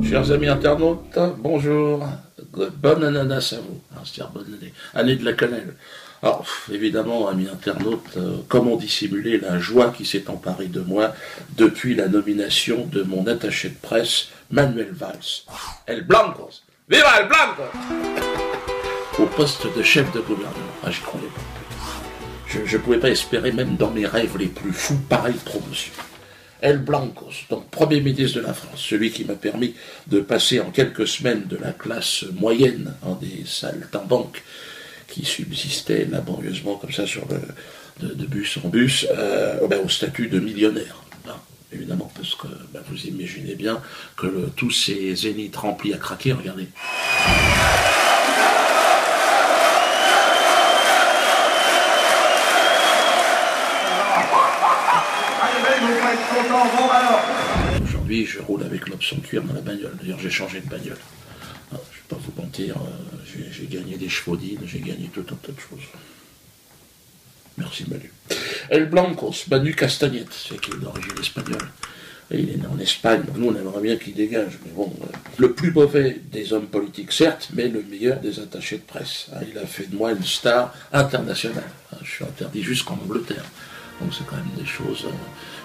Chers amis internautes, bonjour, bonne ananas à vous, c'est-à-dire bonne année de la cannelle. Alors, évidemment, amis internautes, comment dissimuler la joie qui s'est emparée de moi depuis la nomination de mon attaché de presse, Manuel Valls. El Blancos, viva El Blancos, au poste de chef de gouvernement. Ah, j'y croyais pas. Je ne pouvais pas espérer, même dans mes rêves les plus fous, pareille promotion. El Blancos, donc Premier ministre de la France, celui qui m'a permis de passer en quelques semaines de la classe moyenne, des saltimbanques qui subsistaient laborieusement comme ça de bus en bus, au statut de millionnaire. Évidemment, parce que vous imaginez bien que tous ces zéniths remplis à craquer, regardez. Aujourd'hui, je roule avec l'option cuir dans la bagnole. D'ailleurs, j'ai changé de bagnole. Je ne vais pas vous mentir, j'ai gagné des chevaux-dines, j'ai gagné tout un tas de choses. Merci Manu. El Blancos, Manu Castagnette, c'est qui est d'origine espagnole. Et il est né en Espagne, nous on aimerait bien qu'il dégage, mais bon, le plus mauvais des hommes politiques, certes, mais le meilleur des attachés de presse. Il a fait de moi une star internationale. Je suis interdit jusqu'en Angleterre. Donc c'est quand même des choses,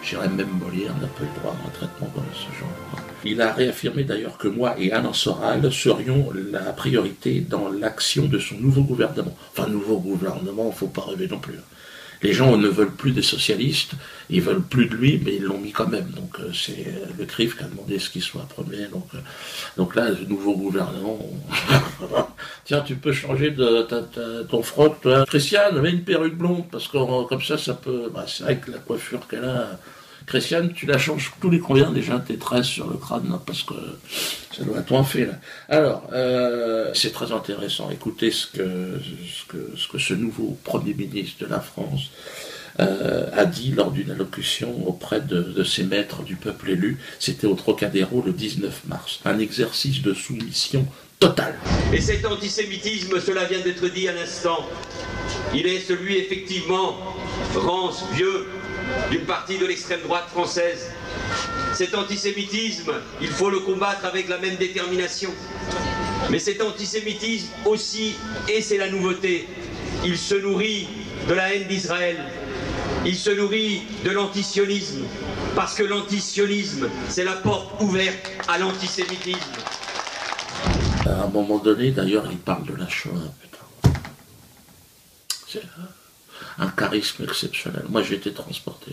j'irais même Molière n'a pas eu droit à un traitement comme ce genre. Il a réaffirmé d'ailleurs que moi et Alain Soral serions la priorité dans l'action de son nouveau gouvernement. Enfin, nouveau gouvernement, il ne faut pas rêver non plus. Les gens ne veulent plus des socialistes, ils veulent plus de lui, mais ils l'ont mis quand même. Donc c'est le CRIF qui a demandé ce qu'il soit premier. Donc là, le nouveau gouvernement... Tiens, tu peux changer ton froc, toi. Christiane, mets une perruque blonde, parce que comme ça peut... c'est vrai que la coiffure qu'elle a... Christiane, tu la changes tous les combien déjà tes tresses sur le crâne, non, parce que ça doit être en fait là. Alors, c'est très intéressant. Écoutez ce que ce nouveau Premier ministre de la France a dit lors d'une allocution auprès de ses maîtres du peuple élu. C'était au Trocadéro le 19 mars. Un exercice de soumission totale. Et cet antisémitisme, cela vient d'être dit à l'instant, il est celui effectivement rance, vieux, d'une partie de l'extrême droite française. Cet antisémitisme, il faut le combattre avec la même détermination. Mais cet antisémitisme aussi, et c'est la nouveauté, il se nourrit de la haine d'Israël. Il se nourrit de l'antisionisme. Parce que l'antisionisme, c'est la porte ouverte à l'antisémitisme. À un moment donné, d'ailleurs, il parle de la Shoah. Putain. C'est un charisme exceptionnel. Moi, j'ai été transporté.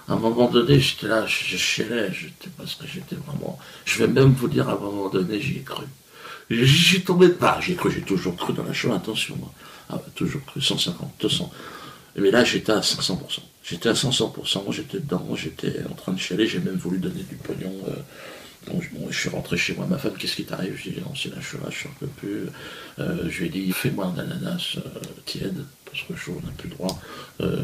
À un moment donné, j'étais là, je chialais, parce que j'étais vraiment... Je vais même vous dire, à un moment donné, j'y ai cru. J'ai tombé... j'ai toujours cru dans la Shoah, attention. Toujours cru, 150, 200. Mais là, j'étais à 500%. J'étais à 500%, j'étais dedans, j'étais en train de chialer, j'ai même voulu donner du pognon... je suis rentré chez moi, ma femme, qu'est-ce qui t'arrive? Je lui ai dit, non, c'est la Shoah, je ne peux plus. Je lui ai dit, fais-moi un ananas tiède, parce que chaud, on n'a plus le droit.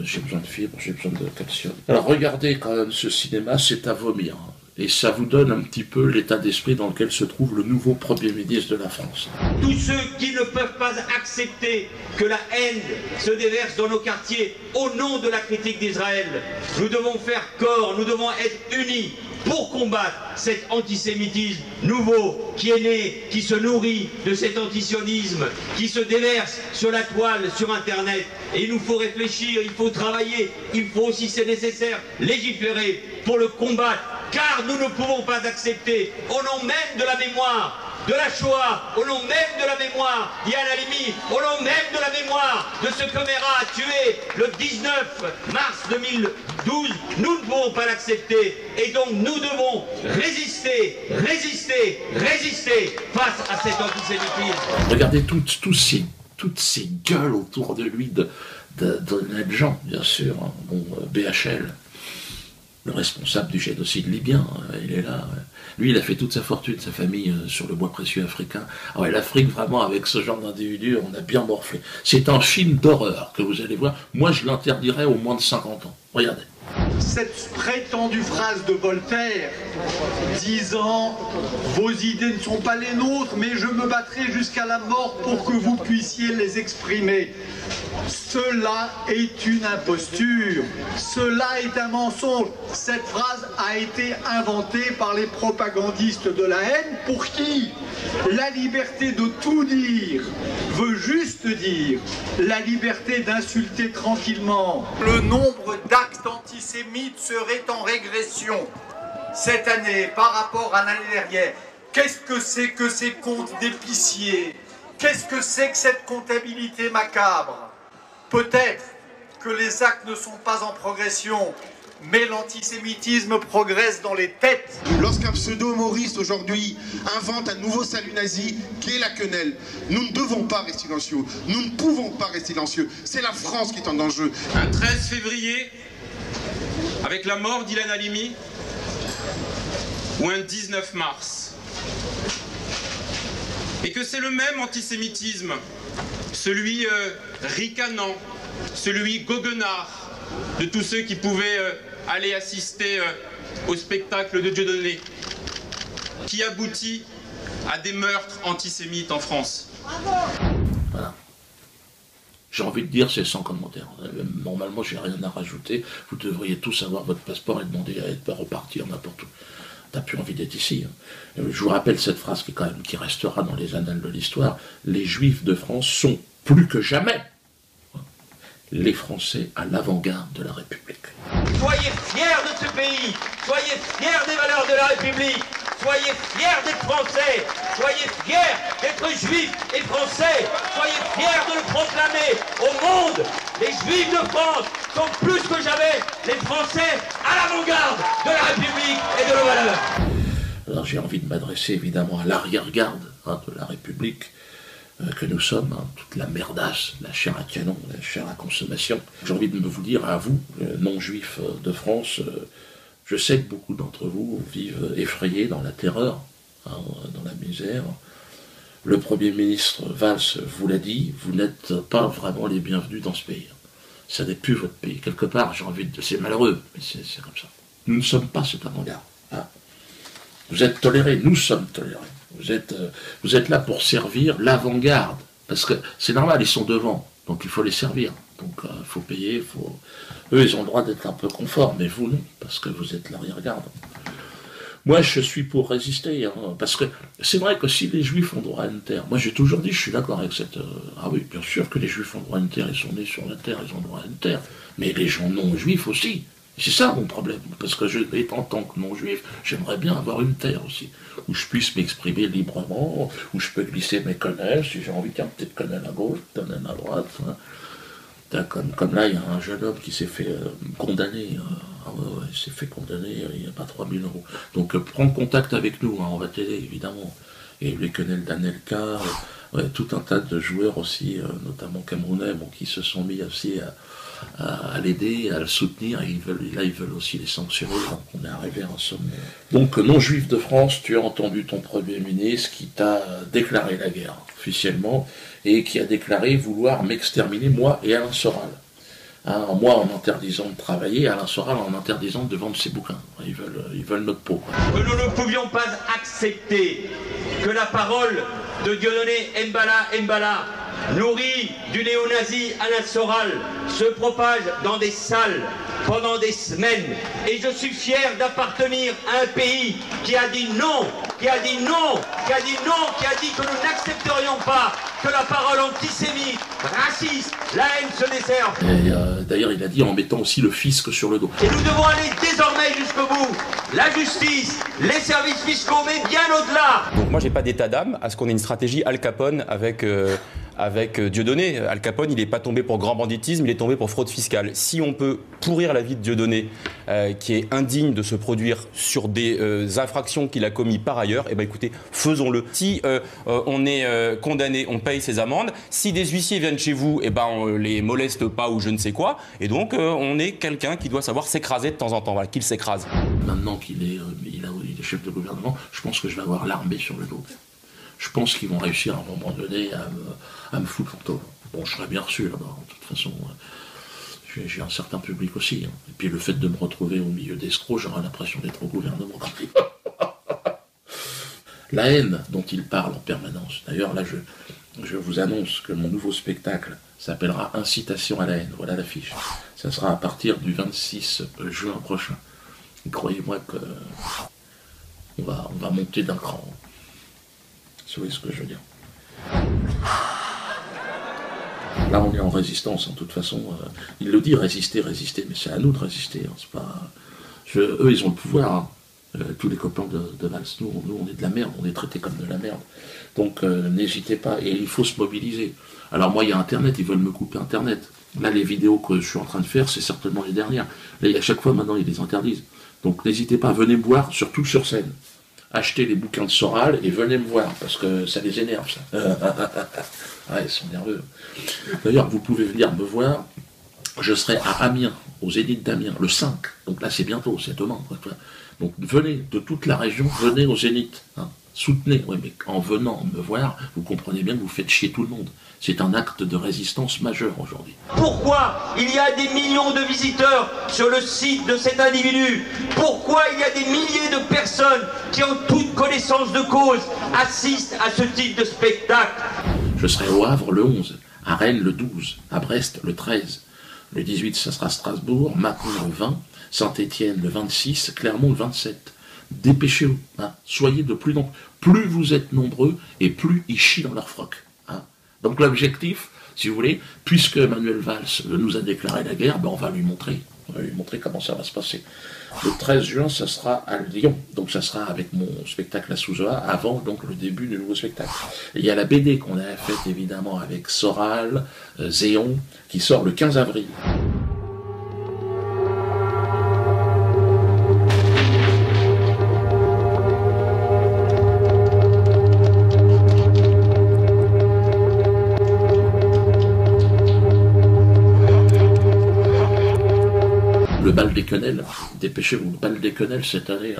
J'ai besoin de fibres, j'ai besoin de calcium. Alors regardez quand même ce cinéma, c'est à vomir. Et ça vous donne un petit peu l'état d'esprit dans lequel se trouve le nouveau Premier ministre de la France. Tous ceux qui ne peuvent pas accepter que la haine se déverse dans nos quartiers au nom de la critique d'Israël, nous devons faire corps, nous devons être unis pour combattre cet antisémitisme nouveau qui est né, qui se nourrit de cet antisionisme, qui se déverse sur la toile, sur Internet. Et il nous faut réfléchir, il faut travailler, il faut aussi, c'est nécessaire, légiférer pour le combattre, car nous ne pouvons pas accepter, au nom même de la mémoire de la Shoah, au nom même de la mémoire d'Yad Halimi, au nom même de la mémoire de ce que Mera a tué le 19 mars 2012, nous ne pouvons pas l'accepter. Et donc nous devons résister face à cet antisémitisme. Regardez toutes ces gueules autour de lui, d'honnêtes gens, bien sûr. BHL, le responsable du génocide libyen, il est là. Lui, il a fait toute sa fortune, sa famille, sur le bois précieux africain. L'Afrique, vraiment, avec ce genre d'individu, on a bien morflé. C'est un film d'horreur que vous allez voir. Moi, je l'interdirais au moins de 50 ans. Regardez. cette prétendue phrase de Voltaire disant « Vos idées ne sont pas les nôtres, mais je me battrai jusqu'à la mort pour que vous puissiez les exprimer ». Cela est une imposture, cela est un mensonge. Cette phrase a été inventée par les propagandistes de la haine pour qui la liberté de tout dire veut juste dire la liberté d'insulter tranquillement. Le nombre d'actes antisémites serait en régression cette année par rapport à l'année dernière. Qu'est-ce que c'est que ces comptes d'épiciers? Qu'est-ce que c'est que cette comptabilité macabre? Peut-être que les actes ne sont pas en progression, mais l'antisémitisme progresse dans les têtes. Lorsqu'un pseudo-humoriste aujourd'hui invente un nouveau salut nazi qui est la quenelle, nous ne devons pas rester silencieux, nous ne pouvons pas rester silencieux. C'est la France qui est en danger. Un 13 février, avec la mort d'Ilan Halimi, ou un 19 mars. Et que c'est le même antisémitisme, celui ricanant, celui goguenard de tous ceux qui pouvaient aller assister au spectacle de Dieudonné, qui aboutit à des meurtres antisémites en France. Voilà. J'ai envie de dire, c'est sans commentaire. Normalement, j'ai rien à rajouter. Vous devriez tous avoir votre passeport et demander à être repartir n'importe où. T'as plus envie d'être ici. Je vous rappelle cette phrase qui restera dans les annales de l'histoire. Les Juifs de France sont plus que jamais les Français à l'avant-garde de la République. Soyez fiers de ce pays, soyez fiers des valeurs de la République, soyez fiers d'être Français, soyez fiers d'être Juifs et Français, soyez fiers de le proclamer au monde. Les Juifs de France sont plus que jamais les Français à l'avant-garde de la République et de nos valeurs. Alors j'ai envie de m'adresser évidemment à l'arrière-garde de la République, que nous sommes, toute la merdasse, la chair à canon, la chair à consommation. J'ai envie de vous dire à vous, non-juifs de France, je sais que beaucoup d'entre vous vivent effrayés dans la terreur, dans la misère. Le Premier ministre Valls vous l'a dit, vous n'êtes pas vraiment les bienvenus dans ce pays. Ça n'est plus votre pays. Quelque part, j'ai envie de... C'est malheureux, mais c'est comme ça. Nous ne sommes pas cet avant-garde. Vous êtes tolérés, nous sommes tolérés. Vous êtes là pour servir l'avant-garde, parce que c'est normal, ils sont devant, donc il faut les servir. Donc il faut payer, eux ils ont le droit d'être un peu confort, mais vous non, parce que vous êtes l'arrière-garde. Moi je suis pour résister, parce que c'est vrai que si les Juifs ont droit à une terre, moi j'ai toujours dit, je suis d'accord avec cette... ah oui, bien sûr que les Juifs ont droit à une terre, ils sont nés sur la terre, ils ont droit à une terre, mais les gens non-juifs aussi. C'est ça mon problème, parce que en tant que non-juif, j'aimerais bien avoir une terre aussi, où je puisse m'exprimer librement, où je peux glisser mes quenelles, si j'ai envie, tiens, peut-être quenelle à gauche, quenelle à droite. Comme là, il y a un jeune homme qui s'est fait condamner, il s'est fait condamner, il n'y a pas 3000 €. Donc prendre contact avec nous, on va t'aider évidemment. Et les quenelles d'Anelka, tout un tas de joueurs aussi, notamment camerounais, qui se sont mis aussi à l'aider, à le soutenir, et ils veulent aussi les sanctionner, donc on est arrivé à un sommet. Donc non-juif de France, tu as entendu ton Premier ministre qui t'a déclaré la guerre officiellement, et qui a déclaré vouloir m'exterminer, moi et Alain Soral. Moi en interdisant de travailler, Alain Soral en interdisant de vendre ses bouquins. Ils veulent notre peau. Que nous ne pouvions pas accepter que la parole de Dieudonné Mbala, nourri du néo-nazi Alain Soral, se propage dans des salles pendant des semaines. Et je suis fier d'appartenir à un pays qui a dit non, qui a dit que nous n'accepterions pas que la parole antisémite, raciste, la haine se desserve. D'ailleurs, il a dit en mettant aussi le fisc sur le dos. Et nous devons aller désormais jusqu'au bout. La justice, les services fiscaux, mais bien au-delà. Donc moi, j'ai pas d'état d'âme à ce qu'on ait une stratégie Al Capone avec Dieudonné. Al Capone, il n'est pas tombé pour grand banditisme, il est tombé pour fraude fiscale. Si on peut pourrir la vie de Dieudonné, qui est indigne de se produire sur des infractions qu'il a commis par ailleurs, eh ben écoutez, faisons-le. Si on est condamné, on paye ses amendes. Si des huissiers viennent chez vous, eh ben on les moleste pas ou je ne sais quoi. Et donc on est quelqu'un qui doit savoir s'écraser de temps en temps, voilà, qu'il s'écrase. Maintenant qu'il est chef de gouvernement, je pense que je vais avoir l'armée sur le dos. Je pense qu'ils vont réussir à un moment donné à me foutre en tôle. Bon, je serais bien reçu là-bas, de toute façon. j'ai un certain public aussi. Hein. Et puis le fait de me retrouver au milieu d'escrocs, j'aurai l'impression d'être au gouvernement. La haine dont il parle en permanence. D'ailleurs, là, je vous annonce que mon nouveau spectacle s'appellera Incitation à la haine. Voilà l'affiche. Ça sera à partir du 26 juin prochain. Et croyez-moi que on va monter d'un cran. Vous voyez ce que je veux dire? Là, on est en résistance, en toute façon. Il le dit, résister, résister, mais c'est à nous de résister. Hein, c'est pas... eux, ils ont le pouvoir. Hein. Tous les copains de Valls, nous, on est de la merde, on est traités comme de la merde. Donc, n'hésitez pas, et il faut se mobiliser. Alors, moi, il y a Internet, ils veulent me couper Internet. Là, les vidéos que je suis en train de faire, c'est certainement les dernières. Là, à chaque fois, maintenant, ils les interdisent. Donc, n'hésitez pas, venez me voir, surtout sur scène. Achetez les bouquins de Soral et venez me voir, parce que ça les énerve, ça. Ouais, ils sont nerveux. D'ailleurs, vous pouvez venir me voir. Je serai à Amiens, au Zénith d'Amiens, le 5. Donc là, c'est bientôt, c'est demain. Quoi. Donc venez de toute la région, venez au Zénith. Hein. Soutenez. Oui, mais en venant me voir, vous comprenez bien que vous faites chier tout le monde. C'est un acte de résistance majeur aujourd'hui. Pourquoi il y a des millions de visiteurs sur le site de cet individu? Pourquoi il y a des milliers de personnes qui, en toute connaissance de cause, assistent à ce type de spectacle? Je serai au Havre le 11, à Rennes le 12, à Brest le 13. Le 18, ça sera Strasbourg, Mâcon le 20, Saint-Étienne le 26, Clermont le 27. Dépêchez-vous, hein. Soyez de plus nombreux. Plus vous êtes nombreux, et plus ils chient dans leur froc. Hein. Donc l'objectif, si vous voulez, puisque Manuel Valls nous a déclaré la guerre, ben on va lui montrer. On va lui montrer comment ça va se passer. Le 13 juin, ça sera à Lyon. Donc ça sera avec mon spectacle à Souzoa, avant donc le début du nouveau spectacle. Et il y a la BD qu'on a faite évidemment avec Soral, Zéon, qui sort le 15 avril. Le bal des quenelles, dépêchez-vous, le bal des quenelles cette année,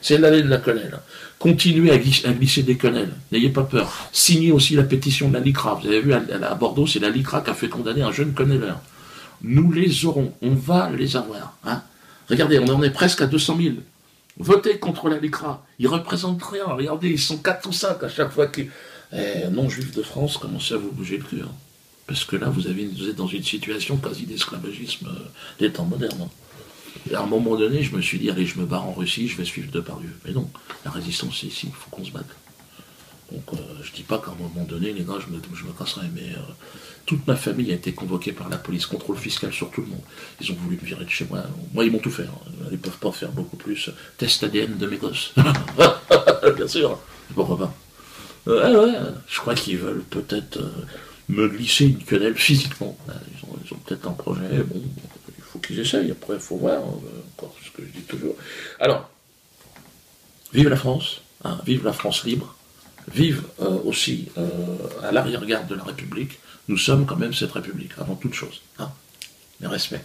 c'est l'année de la quenelle. Continuez à glisser des quenelles, n'ayez pas peur. Signez aussi la pétition de la LICRA. Vous avez vu, à Bordeaux, c'est la LICRA qui a fait condamner un jeune quenelleur. Nous les aurons, on va les avoir. Hein. Regardez, on en est presque à 200 000. Votez contre la LICRA, ils représentent rien. Regardez, ils sont 4 ou 5 à chaque fois qu'ils... non-juifs de France, commencez à vous bouger le cul. Hein. Parce que là, vous êtes dans une situation quasi d'esclavagisme des temps modernes. Hein. Et à un moment donné, je me suis dit, allez, je me barre en Russie, je vais suivre Depardieu. Mais non, la résistance, c'est ici, il faut qu'on se batte. Donc, je dis pas qu'à un moment donné, les gars, je me casserai, mais toute ma famille a été convoquée par la police, contrôle fiscal sur tout le monde. Ils ont voulu me virer de chez moi. Moi, ils m'ont tout fait. Hein. Ils ne peuvent pas faire beaucoup plus. Test ADN de mes gosses. Bien sûr, pourquoi pas. Ouais, je crois qu'ils veulent peut-être... me glisser une quenelle physiquement. Ils ont peut-être un projet, bon, il faut qu'ils essayent, après il faut voir, encore ce que je dis toujours. Alors, vive la France, hein, vive la France libre, vive aussi à l'arrière-garde de la République, nous sommes quand même cette République, avant toute chose. Hein. Mes respects.